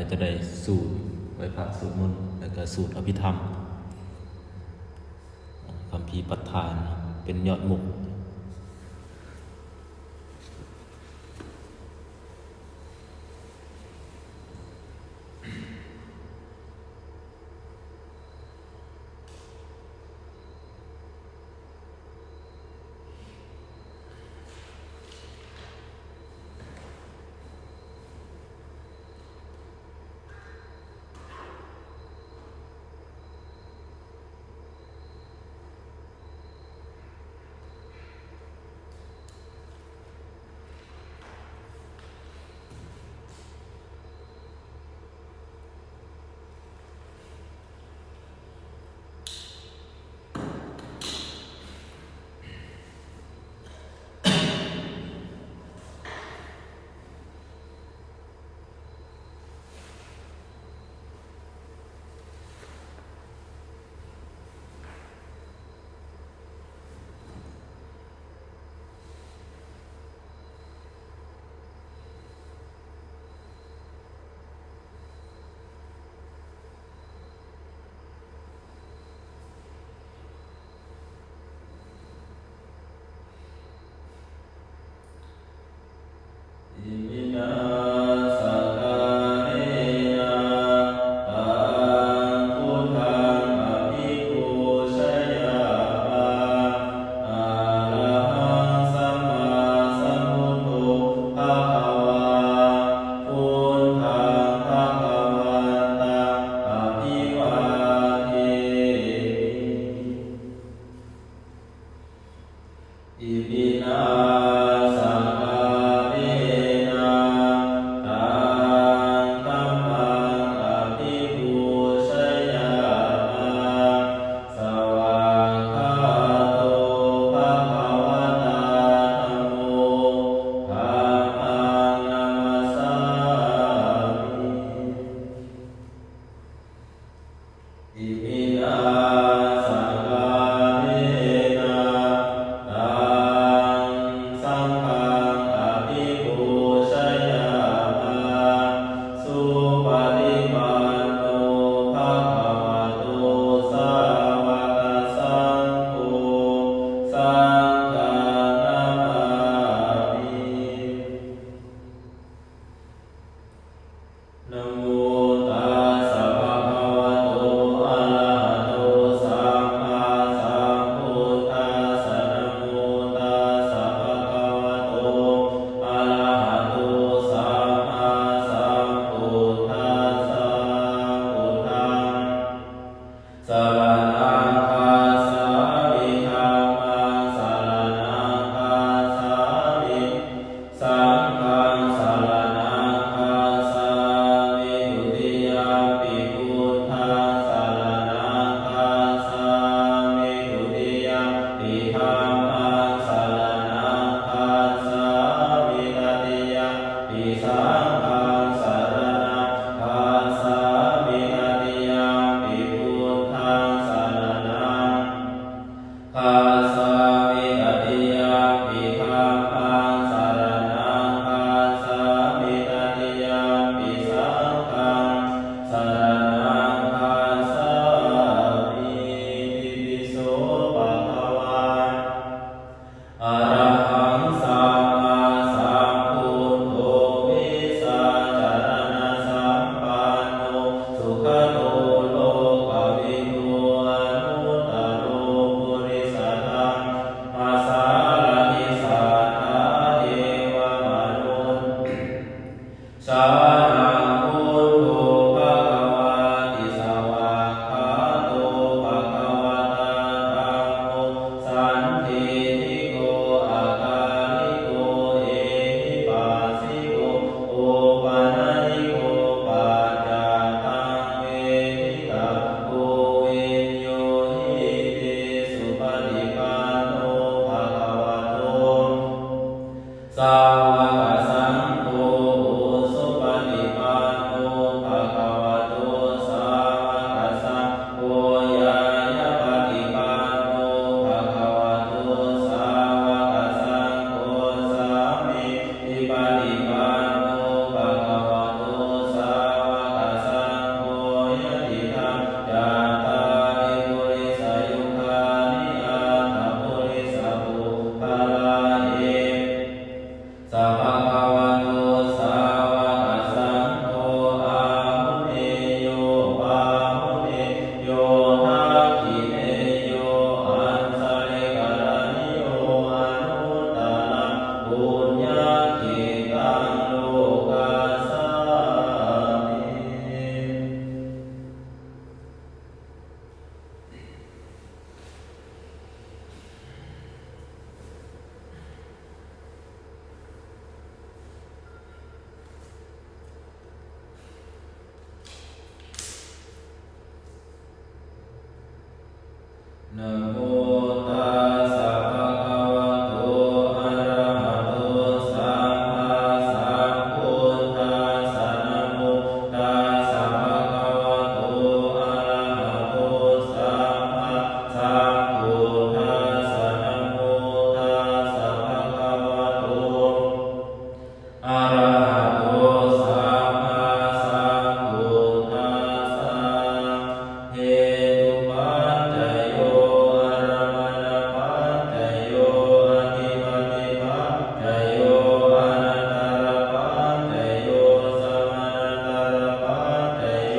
ก็จะได้สูตรไหว้พระสวดมนต์แล้วก็สูตรอภิธรรมคัมภีร์ปัฏฐานเป็นยอดมุกพุทธั นะโมตัสสะภะคะวะโตอะระหะโตสัมมาสัมพุทธัสสะนะโมตัสสะภะคะวะโตอะระหะโตสัมมาสัมพุทธัสสะนะโมตัสสะภะคะวะโตอะระหะโตสัมมาสัมพุทธัสสะเหตุปัจจัยโยอะระมะณปัจจัยโยอธิปติปัจจัยโยอนัตตรปัจจัยโยสมานัตตรปัจจัยโย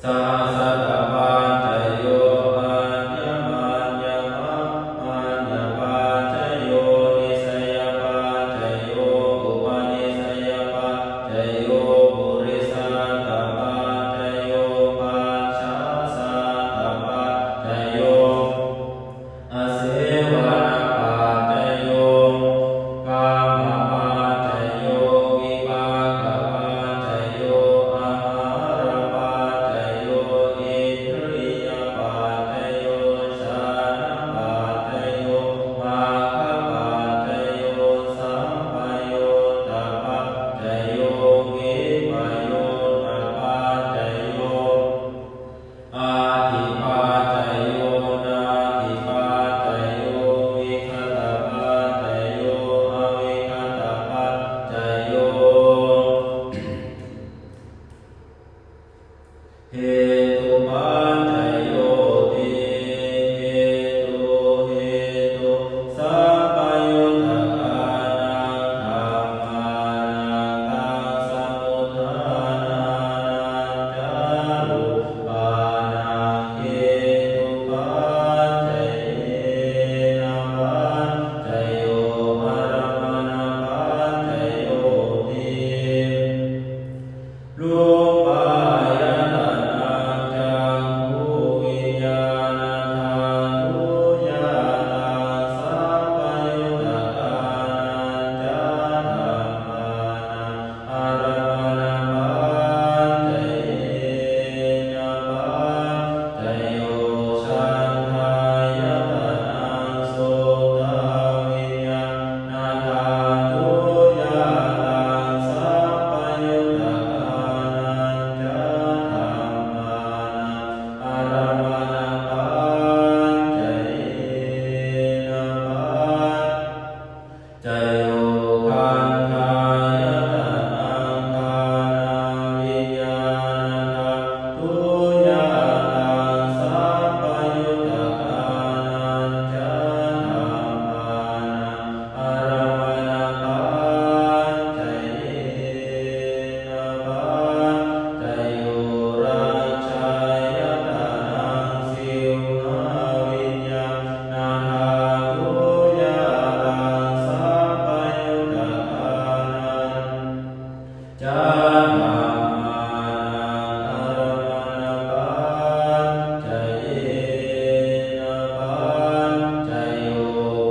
สหัสสะปัจจัยโยอัญญมัญญมัญญปัจจัยโยนิสยปัจจัยโยอุปนิสยปัจจัยโยปุริสตัตถปัจจัยโยปัจฉาสัตถปัจจัยโยอเสวนาปัจจัยโยกามปัจจัยโยวิภากปัจจัยโยอาหารปัจจัยโยอินทรียปัจจัยโยชานะปัจจัยโยมัคคะปัจจัยโยสัมปยุตตปัจจัยโยวิปยุตตปัจจัยโยอาทิปัจจัยโยนาทิปัจจัยโยวิคตปัจจัยโยอวิคตปัจจัยโยเหตุปัจจัยโยติเหตุสัพพยุตตะนังธัมมานังตังสมุทฐานานังจารุปานังเหตุปัจจัยนะปัจจัยโยอะระมะณปัจจัยโยติรูปายตนะจักขุวิญญาณทันทุญาณังสัพพยุตตะนันจาธัมมานังอะระมะณปัจจัยนะปัจจัยโยชันทายตนะโสตวิญญาณทันทุญาณังสัพพยุตตะนันจาธัมมานังอะระมะณปัจจัยนะปัจจัยโยคันธายตนะคานังวิญญาณทันทุญาณังสัพพยุตตะนันจาธัมมานังอะระมะณปัจจัยนะปัจจัยโยรัชฌายตนะสิวหาวิญญาณทันทุญาณังสัพพยุตตะนันจาธัมมานังอะระมะณปัจจัยนะปัจจัยโย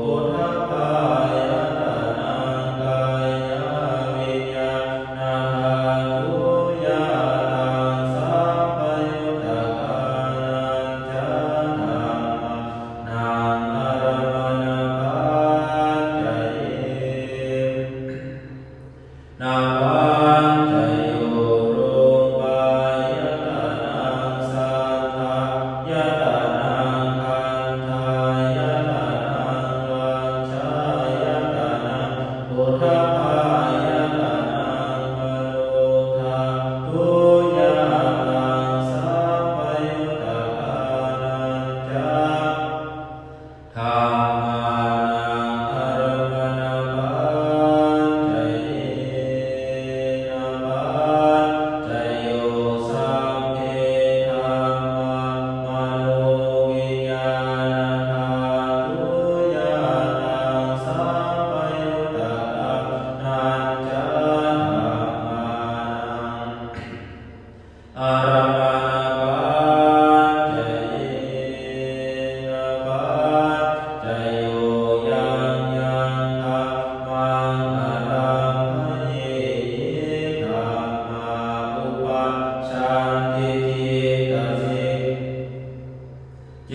พุทธปายตนะกายวิญญาณทันทุญาณังสัพพยุตตะนันจาธัมมานังอะระมะณปัจจัยนะปัจจัยโยรูปายตนะสัทธายตนะคันธายตนะวัชชายตนะพุทธปายตนะมโนทาทุญาณังสัพพยุตตะนันจาธัมมานังอะระมะณปัจจัยนะปัจจัยโยสัพเพธัมมามโนวิญญาณทันทุญาณังสัพพยุตตะนันจาธัมมานังอะระมะณปัจจัยนะปัจจัยโยยังยังธัมมังอะรัมมหิธัมมาอุปัชชันติทิตสิเจ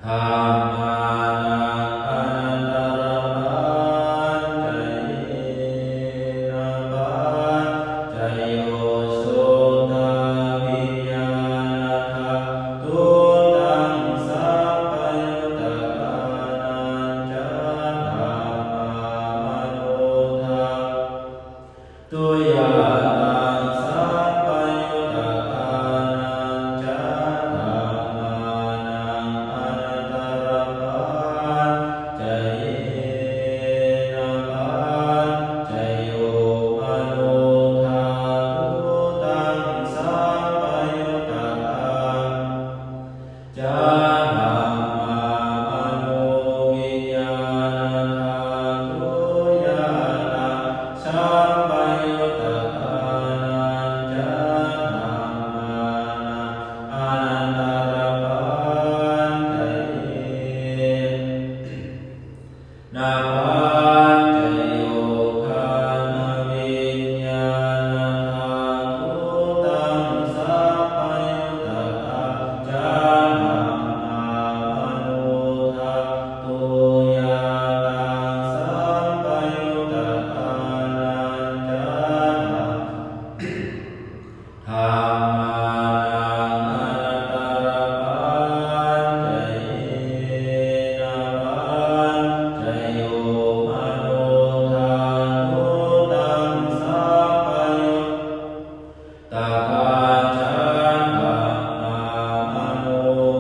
ธัมมานังอนันตรปัจจัยนะปัจจัยโยสุตตวิญญาณทัตตุตังสัพพยุตตะกานัญจธัมมามโนทาตุยาตังสัพพยุตตะกานัญจธัมมานังอนันตรปัจจัยนะปัจจัยโยมโนทาตุตังสัพพยุตตะกาจะธัมมามโนวิญญาณทัตตุยะตังสัพพยุตตะกานัญจธัมมานังอนันตรปัจจัยนะปัจจัยโยขันธวิญญาณทัตตุตังสัพพยุตตะกาจะธัมมามโนทาตุยะตังสัพพยุตตะกานัญจธัมมานังอนันตรปัจจัยนะปัจจัยโยมโนทาตุตังสัพพยุตตะกาจะธัมมามโน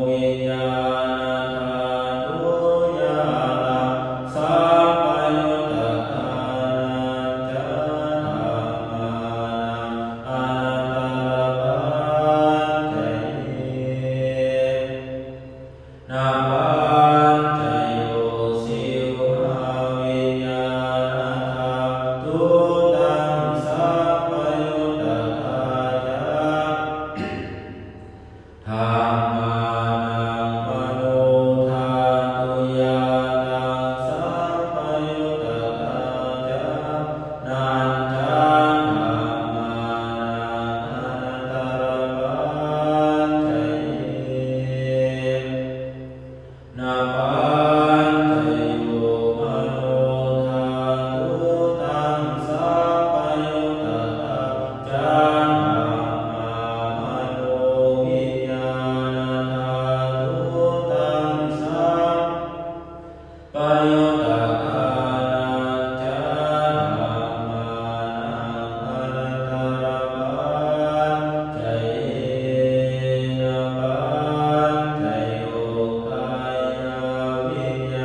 วิญญาณทัตตุยะตังสัพพยุตตะกานัญจธัมมานังอนันตรปัจจัยนะปัจจัยโยสิวหาวิญญาณทัตตุตังสัพพยุตตะกาจะธัมมานังมโนทาตุยะตังสัพพยุตตะกาจะนัญจธัมมานังอนันตรปัจจัยนะปัจจัยโยมโนทาตุตังสัพพยุตตะกาจะธัมมามโนวิญญาณทัตตุตังสัพพยุตตะกานัญจธัมมานังอนันตรปัจจัยนะปัจจัยโยกายวิญญ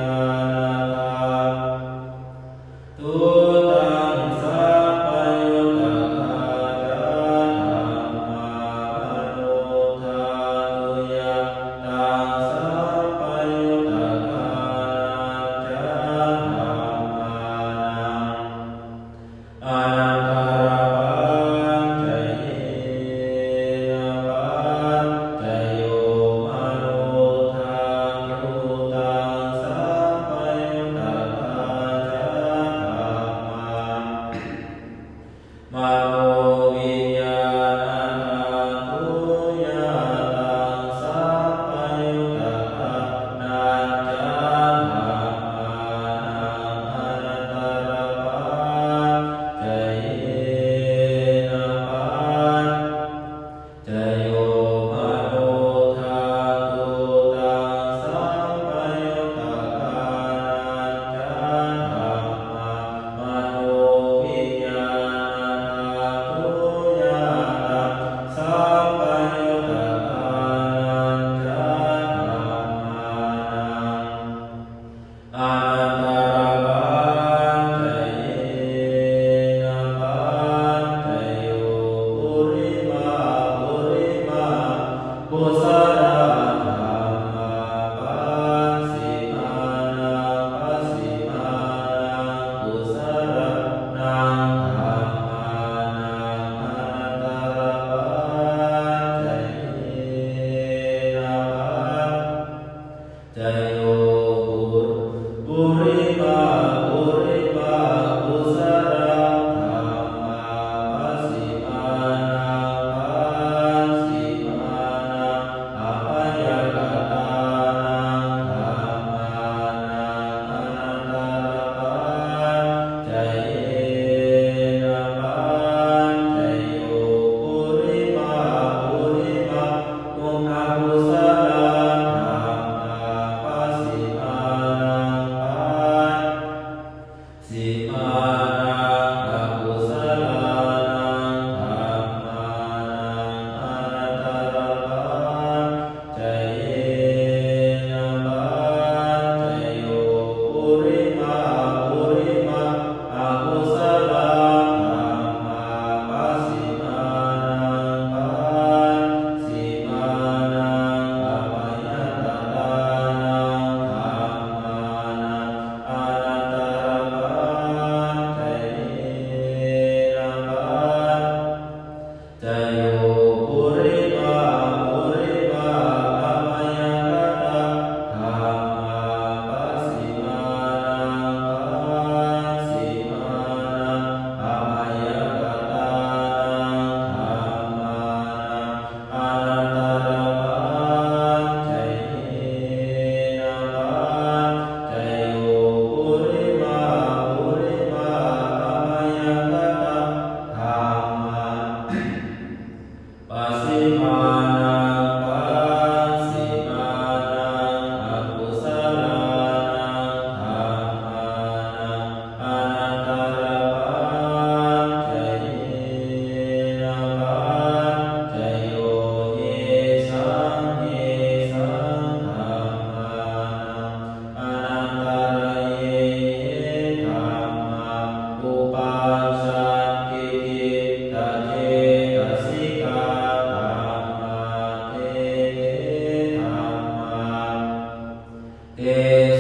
เต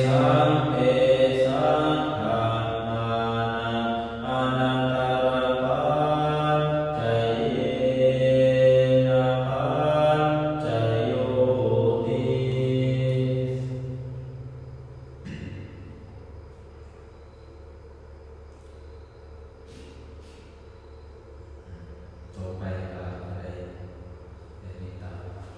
สังเตสังขันมานังอนันตรปัจจัยเยนะปัจจัยโยติต่อไปก็อะไรได้ตาม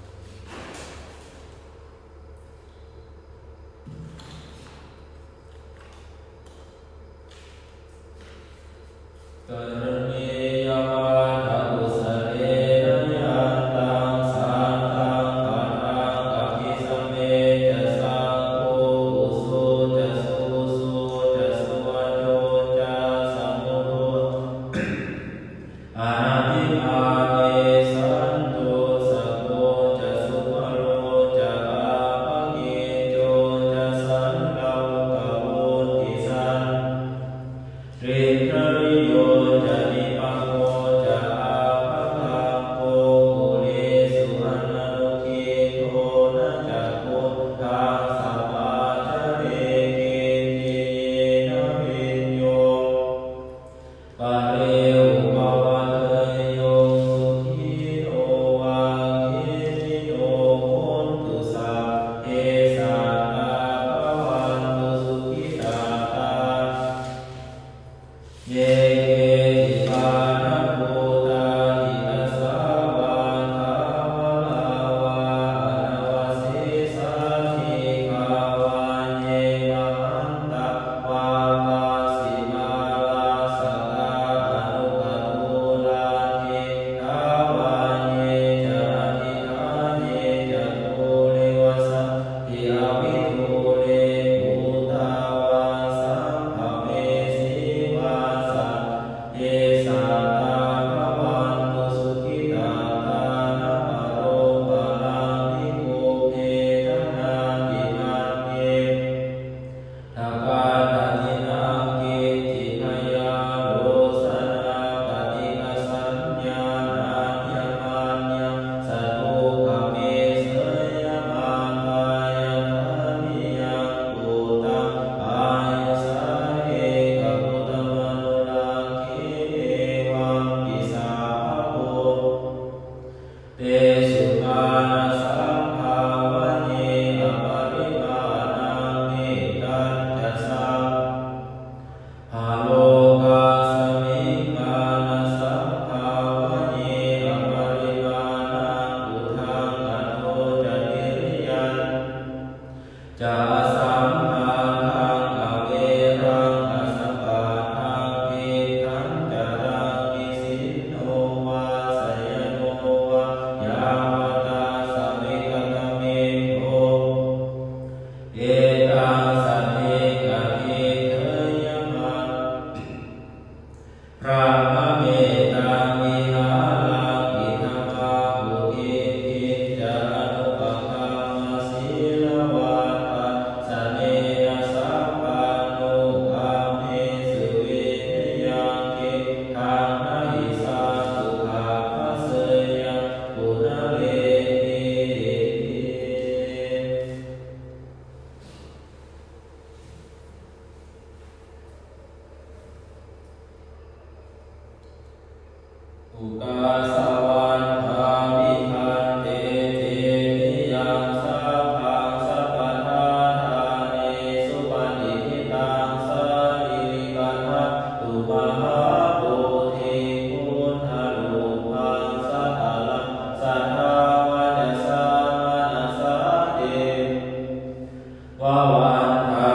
กรณียวัฏอุสเลนะยันตังสันตังขันธังกัปปิสเมจะสังโฆอุสุจะสุสุจะสุวัจโจจะสัมมุโทอานาติมาเนสันโตสะโกจะสุภโรจะอาภกิโจจะสันเลาภโวติสันริทริโยจะนิปังโกจะอาภคังโกกุเลสุหันโนทิโทนะจักขุทังสัพพะจะเรเกติเยนะวิญโยปะเรอุปวัตเทโยสุขีโนวาเขมิโนโหนตุสัพเพสัตตาภวันตุสุขิตาตาเยเกติปานะโพตาหิตัสสาวาทาวะลาวาอนาวาเสสาธิกาวาเยมหันตวาภาสิมาลาสกาอนุกตุลาเททาวาเยจะอธิทาเยจะโตเลวสัพพิอวิทูเลภูตาวาสัมภเวสีวาสัพเยสัตตาภวันตุสุขิตาตานะปโรปะลังนิโกเพทนาติมังเยทากาตตินังเกติพยาโลสนาปฏิกสัญญานาญามัญญาสัตโตภเมเสยมังกายธานิยังปุตังอายุสาเอกพุทธมโนลังเขเอวังปิสาภโพเตสุมาณสังภาวะเยอปริมาณังเมตัญจะสังภาโลกาสมิงมานะสังภาวะเยอปริมาณังอุทังอโนจะนิริยันจะสัมมาทังอเวรังอสัพพะทังเกตัญจรังวิสินโนวาสยโนวายาวตาสเมกตเมโทเอตังสันเทกะเทเทยมังพระมะเมตังวิหารังอิทัมมาหุติทิจานุปคัมมศีลวัฏฏะสเนนะสัพพันโนคัมเมสุเวทยังเกทังนะหิสาสุขาภัสเสยังปุณเลอุกาสวันทามิคันเตเตมิยังสัพพังสัพพทาทาเนสุปฏิทิตังสาริริกัณหตุมหาโพธิพุทธรูปังสัตตลังสัทธาวาจสามนัสสะเตวะวันทา